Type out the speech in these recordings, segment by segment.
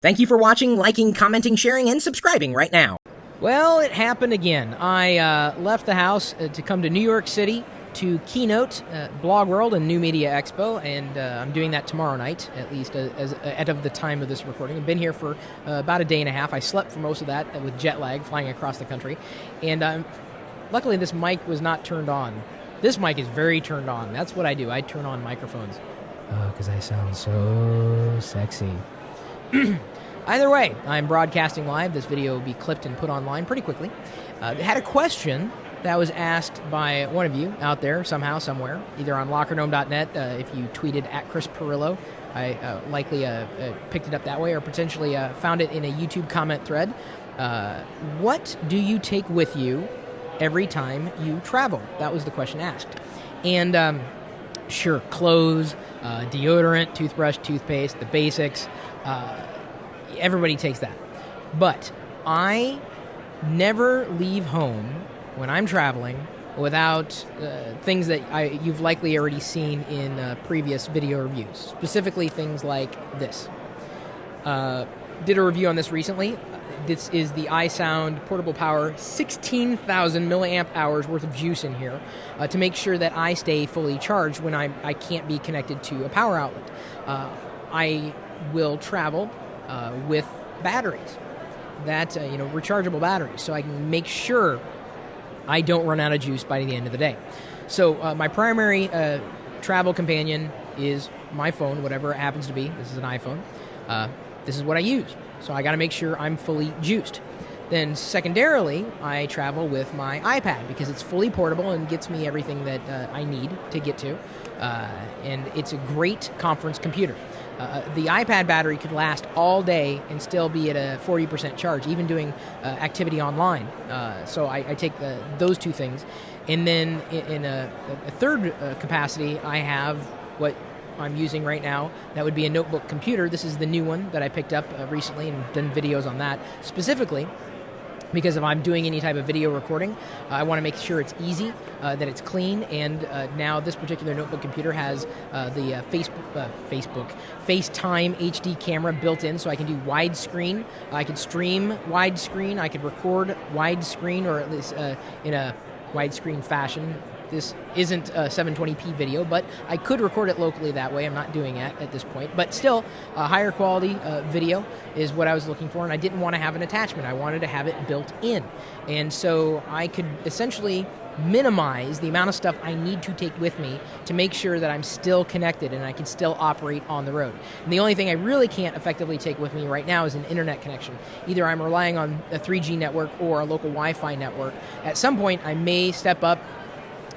Thank you for watching, liking, commenting, sharing, and subscribing right now. Well, it happened again. I left the house to come to New York City to keynote Blog World and New Media Expo, and I'm doing that tomorrow night, at least as of the time of this recording. I've been here for about a day and a half. I slept for most of that with jet lag, flying across the country, and luckily this mic was not turned on. This mic is very turned on. That's what I do. I turn on microphones because I sound so sexy. Either way, I'm broadcasting live. This video will be clipped and put online pretty quickly. I had a question that was asked by one of you out there somehow, somewhere, either on lockergnome.net, if you tweeted at Chris Pirillo. I likely picked it up that way, or potentially found it in a YouTube comment thread. What do you take with you every time you travel? That was the question asked. And sure, clothes, deodorant, toothbrush, toothpaste, the basics. Everybody takes that. But I never leave home when I'm traveling without things that you've likely already seen in previous video reviews. Specifically things like this. Did a review on this recently. This is the iSound Portable Power 16,000 milliamp hours worth of juice in here to make sure that I stay fully charged when I can't be connected to a power outlet. I will travel with batteries, rechargeable batteries, so I can make sure I don't run out of juice by the end of the day. So my primary travel companion is my phone, whatever it happens to be. This is an iPhone. This is what I use, so I got to make sure I'm fully juiced. Then secondarily, I travel with my iPad because it's fully portable and gets me everything that I need to get to, and it's a great conference computer. The iPad battery could last all day and still be at a 40% charge, even doing activity online. So I take those two things. And then in a third capacity, I have what I'm using right now. That would be a notebook computer. This is the new one that I picked up recently and done videos on that specifically. Because if I'm doing any type of video recording, I want to make sure it's easy, that it's clean, and now this particular notebook computer has the FaceTime HD camera built in, so I can do widescreen. I can stream widescreen. I can record widescreen, or at least in a widescreen fashion. This isn't a 720p video, but I could record it locally that way. I'm not doing it at this point. But still, a higher quality video is what I was looking for, and I didn't want to have an attachment. I wanted to have it built in. And so I could essentially minimize the amount of stuff I need to take with me to make sure that I'm still connected and I can still operate on the road. And the only thing I really can't effectively take with me right now is an internet connection. Either I'm relying on a 3G network or a local Wi-Fi network. At some point, I may step up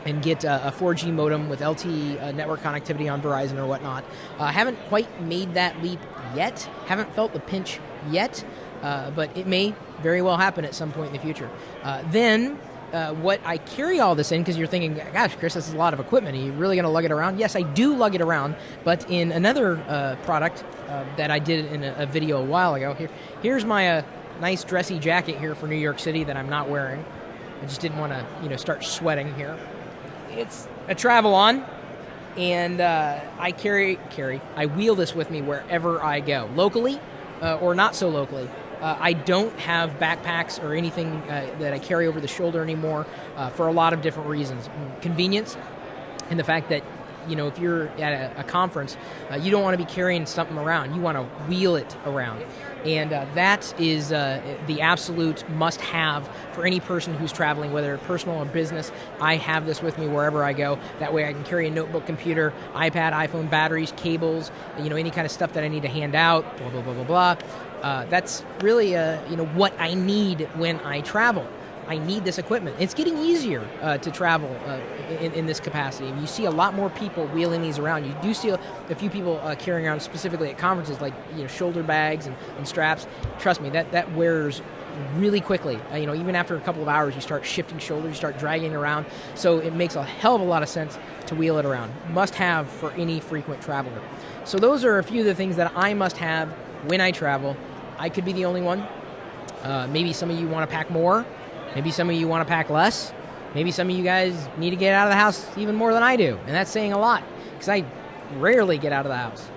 and get a 4G modem with LTE network connectivity on Verizon or whatnot. Haven't quite made that leap yet. Haven't felt the pinch yet, but it may very well happen at some point in the future. Then what I carry all this in, because you're thinking, gosh, Chris, this is a lot of equipment. Are you really going to lug it around? Yes, I do lug it around, but in another product that I did in a video a while ago, here's my nice dressy jacket here for New York City that I'm not wearing. I just didn't want to, start sweating here. It's a travel on, and I wheel this with me wherever I go, locally or not so locally. I don't have backpacks or anything that I carry over the shoulder anymore for a lot of different reasons. Convenience, and the fact that, if you're at a conference, you don't want to be carrying something around. You want to wheel it around. And that is the absolute must-have for any person who's traveling, whether personal or business. I have this with me wherever I go. That way I can carry a notebook computer, iPad, iPhone, batteries, cables, any kind of stuff that I need to hand out, blah, blah, blah, blah, blah. That's really, what I need when I travel. I need this equipment. It's getting easier to travel in this capacity. You see a lot more people wheeling these around. You do see a few people carrying around, specifically at conferences, like shoulder bags and straps. Trust me, that wears really quickly. Even after a couple of hours, you start shifting shoulders, you start dragging it around. So it makes a hell of a lot of sense to wheel it around. Must have for any frequent traveler. So those are a few of the things that I must have when I travel. I could be the only one. Maybe some of you want to pack more. Maybe some of you want to pack less. Maybe some of you guys need to get out of the house even more than I do. And that's saying a lot, because I rarely get out of the house.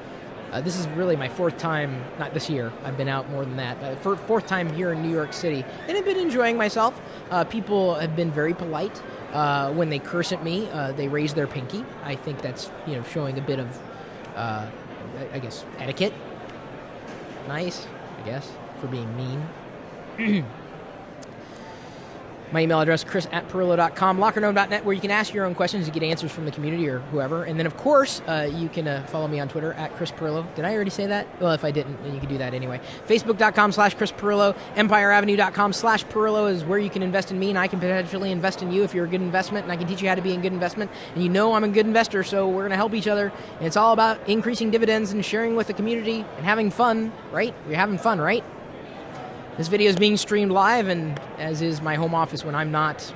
This is really my fourth time, not this year, I've been out more than that, but fourth time here in New York City, and I've been enjoying myself. People have been very polite. When they curse at me, they raise their pinky. I think that's, showing a bit of, I guess, etiquette. Nice, I guess, for being mean. My email address, chris@pirillo.com, lockergnome.net, where you can ask your own questions and get answers from the community or whoever. And then, of course, you can follow me on Twitter, @ChrisPirillo. Did I already say that? Well, if I didn't, then you can do that anyway. Facebook.com/ChrisPirillo. EmpireAvenue.com/Pirillo is where you can invest in me, and I can potentially invest in you if you're a good investment, and I can teach you how to be a good investment. And I'm a good investor, so we're going to help each other. And it's all about increasing dividends and sharing with the community and having fun, right? You're having fun, right? This video is being streamed live, and as is my home office when I'm not,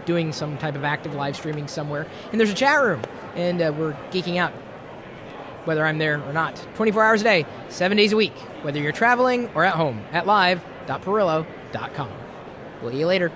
doing some type of active live streaming somewhere. And there's a chat room, and we're geeking out, whether I'm there or not. 24 hours a day, 7 days a week, whether you're traveling or at home, at live.pirillo.com. We'll see you later.